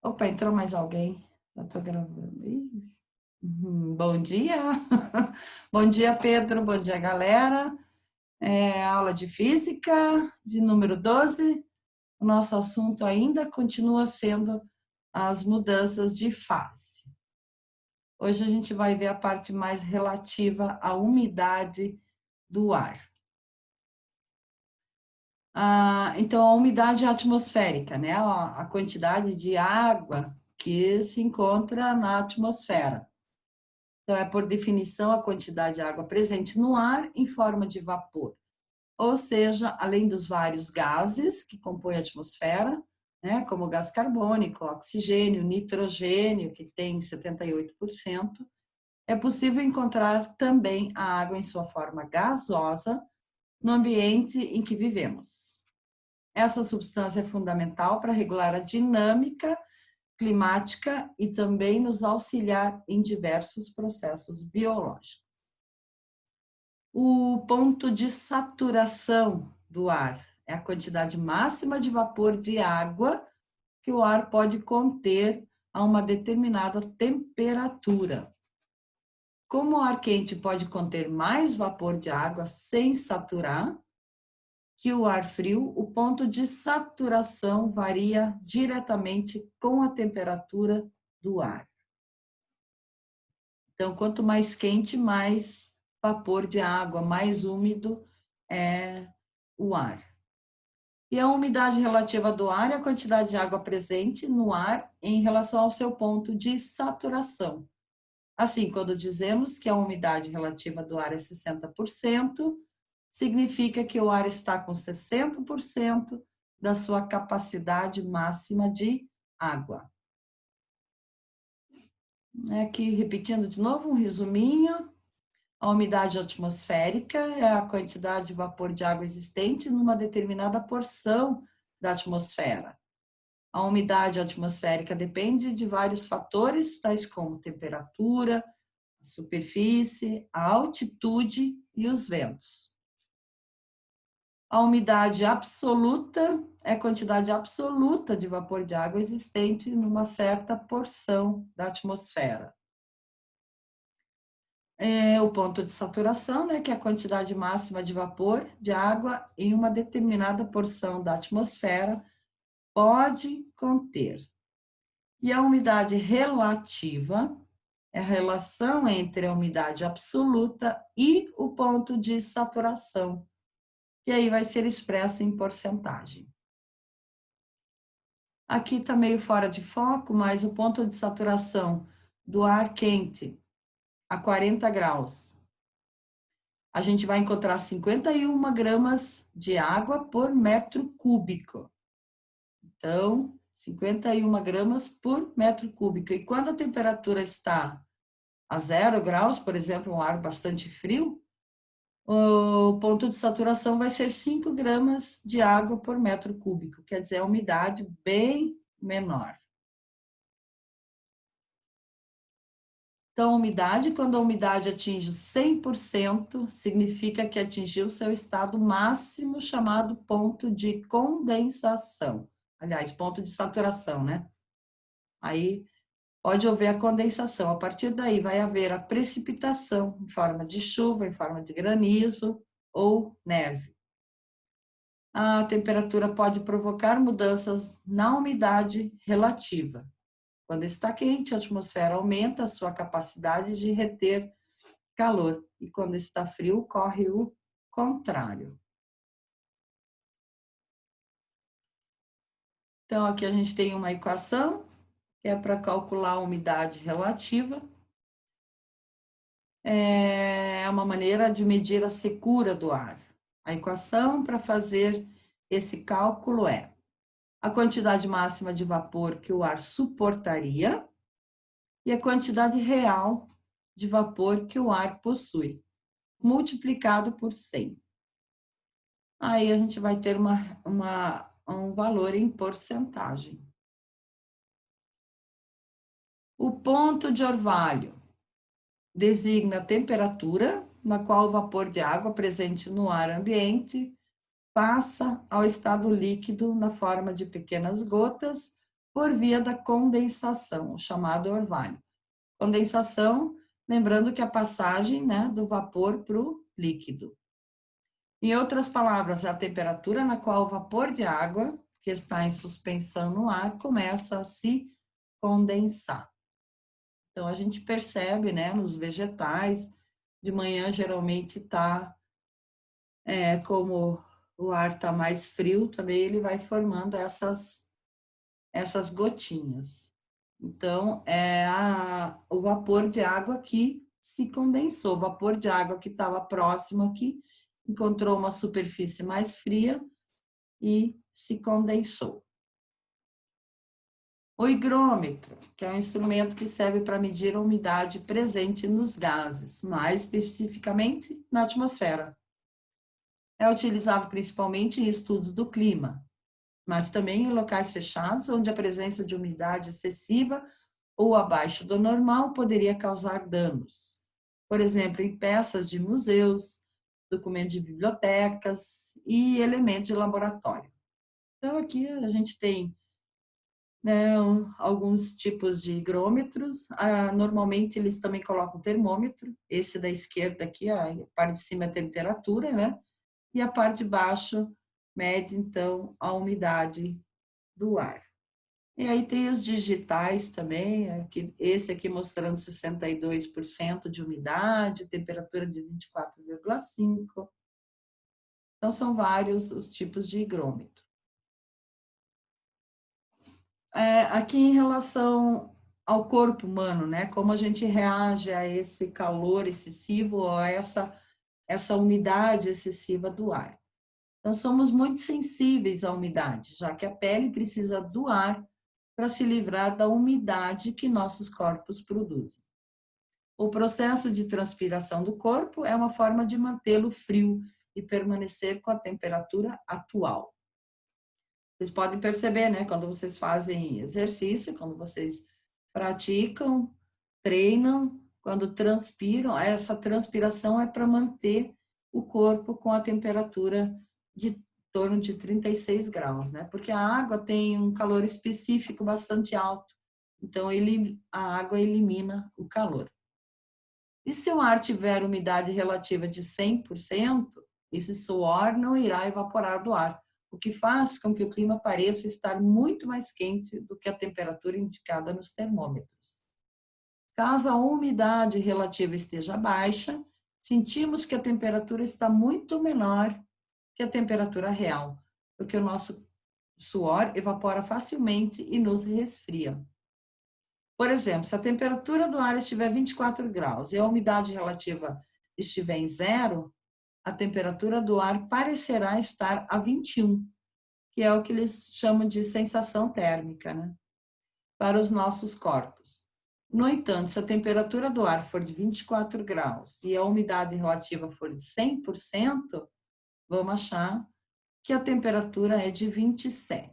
Opa, entrou mais alguém? Eu tô gravando. Bom dia! Bom dia, Pedro. Bom dia, galera. Aula de física, de número 12. O nosso assunto ainda continua sendo as mudanças de fase. Hoje a gente vai ver a parte mais relativa à umidade do ar. Então, a umidade atmosférica, né? A quantidade de água que se encontra na atmosfera. Então, é por definição a quantidade de água presente no ar em forma de vapor. Ou seja, além dos vários gases que compõem a atmosfera, né, como o gás carbônico, oxigênio, nitrogênio, que tem 78%, é possível encontrar também a água em sua forma gasosa no ambiente em que vivemos. Essa substância é fundamental para regular a dinâmica climática e também nos auxiliar em diversos processos biológicos. O ponto de saturação do ar é a quantidade máxima de vapor de água que o ar pode conter a uma determinada temperatura. Como o ar quente pode conter mais vapor de água sem saturar que o ar frio, o ponto de saturação varia diretamente com a temperatura do ar. Então, quanto mais quente, mais vapor de água, mais úmido é o ar. E a umidade relativa do ar é a quantidade de água presente no ar em relação ao seu ponto de saturação. Assim, quando dizemos que a umidade relativa do ar é 60%, significa que o ar está com 60% da sua capacidade máxima de água. Aqui, repetindo de novo, um resuminho. A umidade atmosférica é a quantidade de vapor de água existente numa determinada porção da atmosfera. A umidade atmosférica depende de vários fatores, tais como temperatura, a superfície, a altitude e os ventos. A umidade absoluta é a quantidade absoluta de vapor de água existente numa certa porção da atmosfera. O ponto de saturação, né, que é a quantidade máxima de vapor de água em uma determinada porção da atmosfera pode conter. E a umidade relativa é a relação entre a umidade absoluta e o ponto de saturação, que aí vai ser expresso em porcentagem. Aqui está meio fora de foco, mas o ponto de saturação do ar quente a 40 graus. A gente vai encontrar 51 gramas de água por metro cúbico. Então, 51 gramas por metro cúbico. E quando a temperatura está a 0 graus, por exemplo, um ar bastante frio, o ponto de saturação vai ser 5 gramas de água por metro cúbico, quer dizer, a umidade bem menor. Então, a umidade, quando a umidade atinge 100%, significa que atingiu seu estado máximo, chamado ponto de condensação. Aliás, ponto de saturação, né? Aí pode haver a condensação. A partir daí vai haver a precipitação em forma de chuva, em forma de granizo ou neve. A temperatura pode provocar mudanças na umidade relativa. Quando está quente, a atmosfera aumenta a sua capacidade de reter calor. E quando está frio, ocorre o contrário. Então, aqui a gente tem uma equação, que é para calcular a umidade relativa. É uma maneira de medir a secura do ar. A equação para fazer esse cálculo é a quantidade máxima de vapor que o ar suportaria e a quantidade real de vapor que o ar possui, multiplicado por 100. Aí a gente vai ter um valor em porcentagem. O ponto de orvalho designa a temperatura na qual o vapor de água presente no ar ambiente passa ao estado líquido na forma de pequenas gotas por via da condensação, o chamado orvalho. Condensação, lembrando que a passagem, né, do vapor para o líquido. Em outras palavras, é a temperatura na qual o vapor de água, que está em suspensão no ar, começa a se condensar. Então, a gente percebe, né, nos vegetais, de manhã geralmente está, como o ar está mais frio, também ele vai formando essas gotinhas. Então, o vapor de água que se condensou, o vapor de água que estava próximo aqui, encontrou uma superfície mais fria e se condensou. O higrômetro, que é um instrumento que serve para medir a umidade presente nos gases, mais especificamente na atmosfera. É utilizado principalmente em estudos do clima, mas também em locais fechados, onde a presença de umidade excessiva ou abaixo do normal poderia causar danos. Por exemplo, em peças de museus, documentos de bibliotecas e elementos de laboratório. Então, aqui a gente tem, né, alguns tipos de higrômetros. Normalmente, eles também colocam termômetro. Esse da esquerda aqui, a parte de cima é a temperatura, né? E a parte de baixo mede, então, a umidade do ar. E aí tem os digitais também, esse aqui mostrando 62% de umidade, temperatura de 24,5. Então, são vários os tipos de higrômetro. Aqui em relação ao corpo humano, né? Como a gente reage a esse calor excessivo ou a essa umidade excessiva do ar. Então, somos muito sensíveis à umidade, já que a pele precisa do ar para se livrar da umidade que nossos corpos produzem. O processo de transpiração do corpo é uma forma de mantê-lo frio e permanecer com a temperatura atual. Vocês podem perceber, né, quando vocês fazem exercício, quando vocês praticam, treinam, quando transpiram, essa transpiração é para manter o corpo com a temperatura de torno de 36 graus, né? Porque a água tem um calor específico bastante alto, então a água elimina o calor. E se o ar tiver umidade relativa de 100%, esse suor não irá evaporar do ar, o que faz com que o clima pareça estar muito mais quente do que a temperatura indicada nos termômetros. Caso a umidade relativa esteja baixa, sentimos que a temperatura está muito menor que a temperatura real, porque o nosso suor evapora facilmente e nos resfria. Por exemplo, se a temperatura do ar estiver 24 graus e a umidade relativa estiver em zero, a temperatura do ar parecerá estar a 21, que é o que eles chamam de sensação térmica, né? Para os nossos corpos. No entanto, se a temperatura do ar for de 24 graus e a umidade relativa for de 100%, vamos achar que a temperatura é de 27.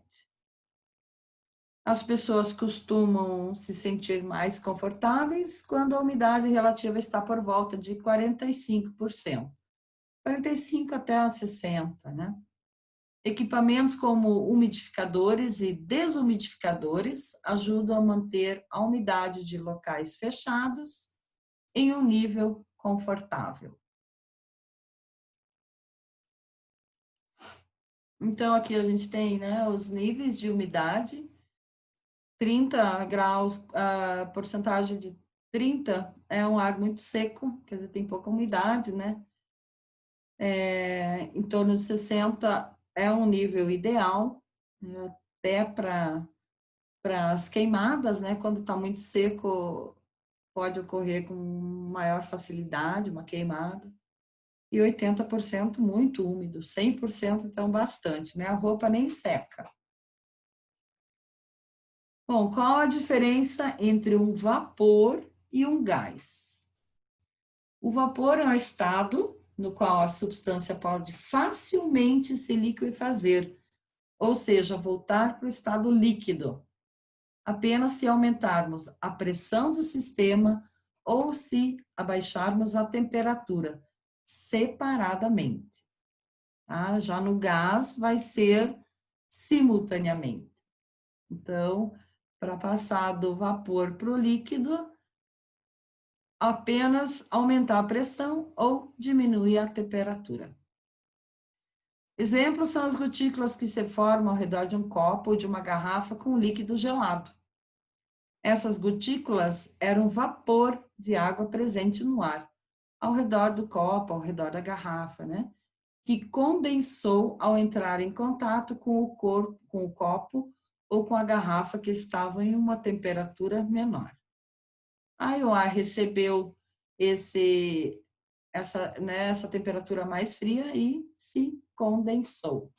As pessoas costumam se sentir mais confortáveis quando a umidade relativa está por volta de 45%. 45 até 60%, né? Equipamentos como umidificadores e desumidificadores ajudam a manter a umidade de locais fechados em um nível confortável. Então, aqui a gente tem, né, os níveis de umidade. 30 graus, a porcentagem de 30 é um ar muito seco, quer dizer, tem pouca umidade, né? Em torno de 60 é um nível ideal, né? Até para as queimadas, né? Quando está muito seco, pode ocorrer com maior facilidade uma queimada. E 80% muito úmido, 100% então bastante, né? A roupa nem seca. Bom, qual a diferença entre um vapor e um gás? O vapor é um estado no qual a substância pode facilmente se liquefazer, ou seja, voltar para o estado líquido, apenas se aumentarmos a pressão do sistema ou se abaixarmos a temperatura, separadamente. Já no gás vai ser simultaneamente. Então, para passar do vapor para o líquido, apenas aumentar a pressão ou diminuir a temperatura. Exemplos são as gotículas que se formam ao redor de um copo ou de uma garrafa com líquido gelado. Essas gotículas eram vapor de água presente no ar, ao redor do copo, ao redor da garrafa, né? Que condensou ao entrar em contato com o corpo, com o copo ou com a garrafa que estavam em uma temperatura menor. Aí o ar recebeu essa temperatura mais fria e se condensou.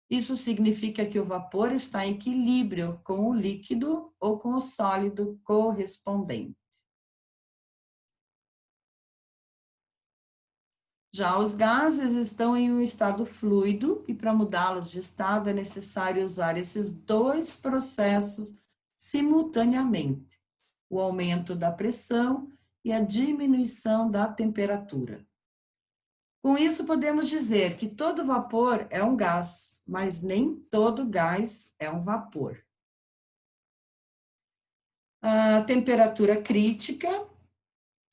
Isso significa que o vapor está em equilíbrio com o líquido ou com o sólido correspondente. Já os gases estão em um estado fluido e para mudá-los de estado é necessário usar esses dois processos simultaneamente: o aumento da pressão e a diminuição da temperatura. Com isso, podemos dizer que todo vapor é um gás, mas nem todo gás é um vapor. A temperatura crítica,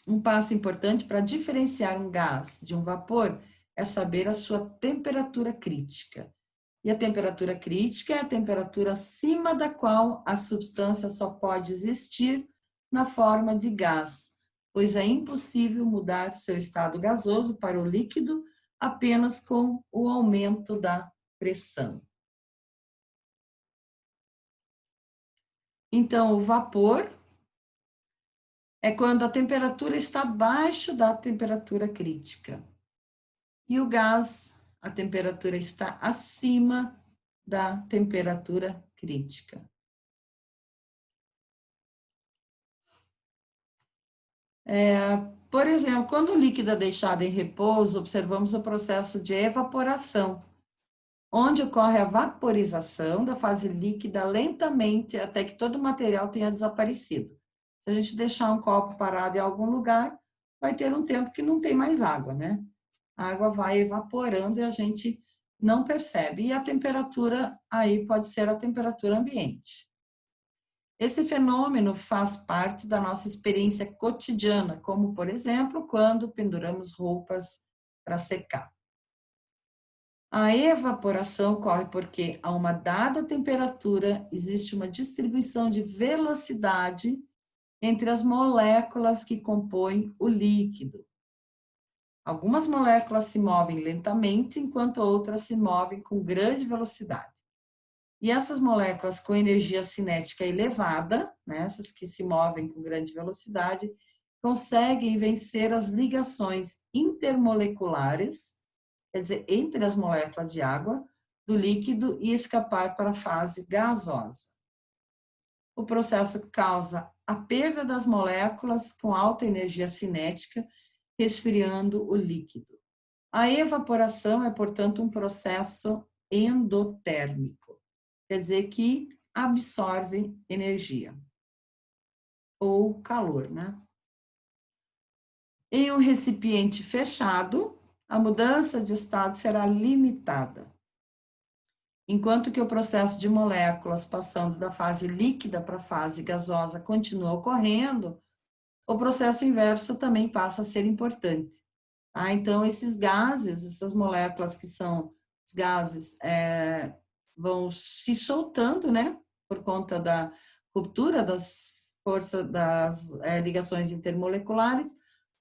um passo importante para diferenciar um gás de um vapor é saber a sua temperatura crítica. E a temperatura crítica é a temperatura acima da qual a substância só pode existir na forma de gás, pois é impossível mudar seu estado gasoso para o líquido apenas com o aumento da pressão. Então, o vapor é quando a temperatura está abaixo da temperatura crítica. E o gás, a temperatura está acima da temperatura crítica. Por exemplo, quando o líquido é deixado em repouso, observamos o processo de evaporação, onde ocorre a vaporização da fase líquida lentamente até que todo o material tenha desaparecido. Se a gente deixar um copo parado em algum lugar, vai ter um tempo que não tem mais água, né? A água vai evaporando e a gente não percebe. E a temperatura aí pode ser a temperatura ambiente. Esse fenômeno faz parte da nossa experiência cotidiana, como, por exemplo, quando penduramos roupas para secar. A evaporação ocorre porque, a uma dada temperatura, existe uma distribuição de velocidade entre as moléculas que compõem o líquido. Algumas moléculas se movem lentamente, enquanto outras se movem com grande velocidade. E essas moléculas com energia cinética elevada, né, essas que se movem com grande velocidade, conseguem vencer as ligações intermoleculares, quer dizer, entre as moléculas de água, do líquido e escapar para a fase gasosa. O processo causa a perda das moléculas com alta energia cinética, resfriando o líquido. A evaporação é, portanto, um processo endotérmico, quer dizer que absorve energia ou calor, né? Em um recipiente fechado, a mudança de estado será limitada. Enquanto que o processo de moléculas passando da fase líquida para a fase gasosa continua ocorrendo, o processo inverso também passa a ser importante. Então, esses gases, essas moléculas que são os gases, vão se soltando, né, por conta da ruptura das forças, das ligações intermoleculares,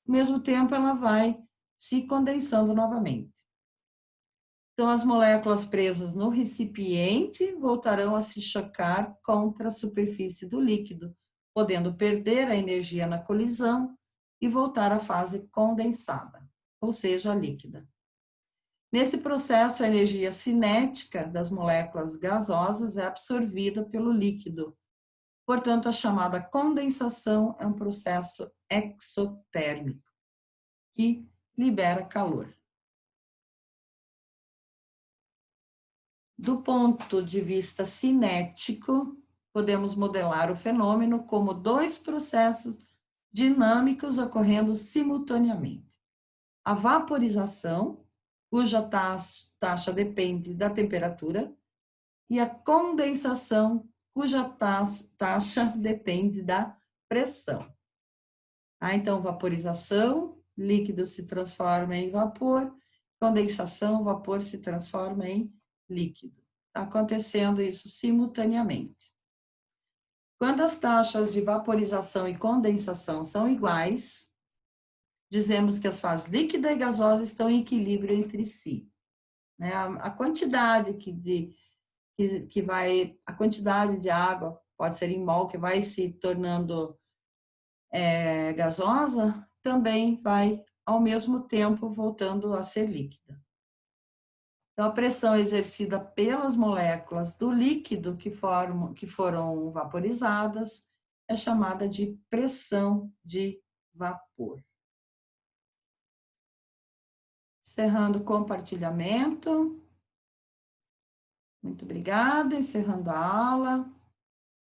ao mesmo tempo ela vai se condensando novamente. Então, as moléculas presas no recipiente voltarão a se chocar contra a superfície do líquido, podendo perder a energia na colisão e voltar à fase condensada, ou seja, líquida. Nesse processo, a energia cinética das moléculas gasosas é absorvida pelo líquido. Portanto, a chamada condensação é um processo exotérmico, que libera calor. Do ponto de vista cinético, podemos modelar o fenômeno como dois processos dinâmicos ocorrendo simultaneamente. A vaporização, cuja taxa depende da temperatura, e a condensação, cuja taxa depende da pressão. Então, vaporização, líquido se transforma em vapor, condensação, vapor se transforma em líquido. Está acontecendo isso simultaneamente. Quando as taxas de vaporização e condensação são iguais, dizemos que as fases líquida e gasosa estão em equilíbrio entre si. A quantidade a quantidade de água, pode ser em mol, que vai se tornando gasosa, também vai, ao mesmo tempo, voltando a ser líquida. Então, a pressão exercida pelas moléculas do líquido que foram vaporizadas é chamada de pressão de vapor. Encerrando o compartilhamento. Muito obrigada, encerrando a aula.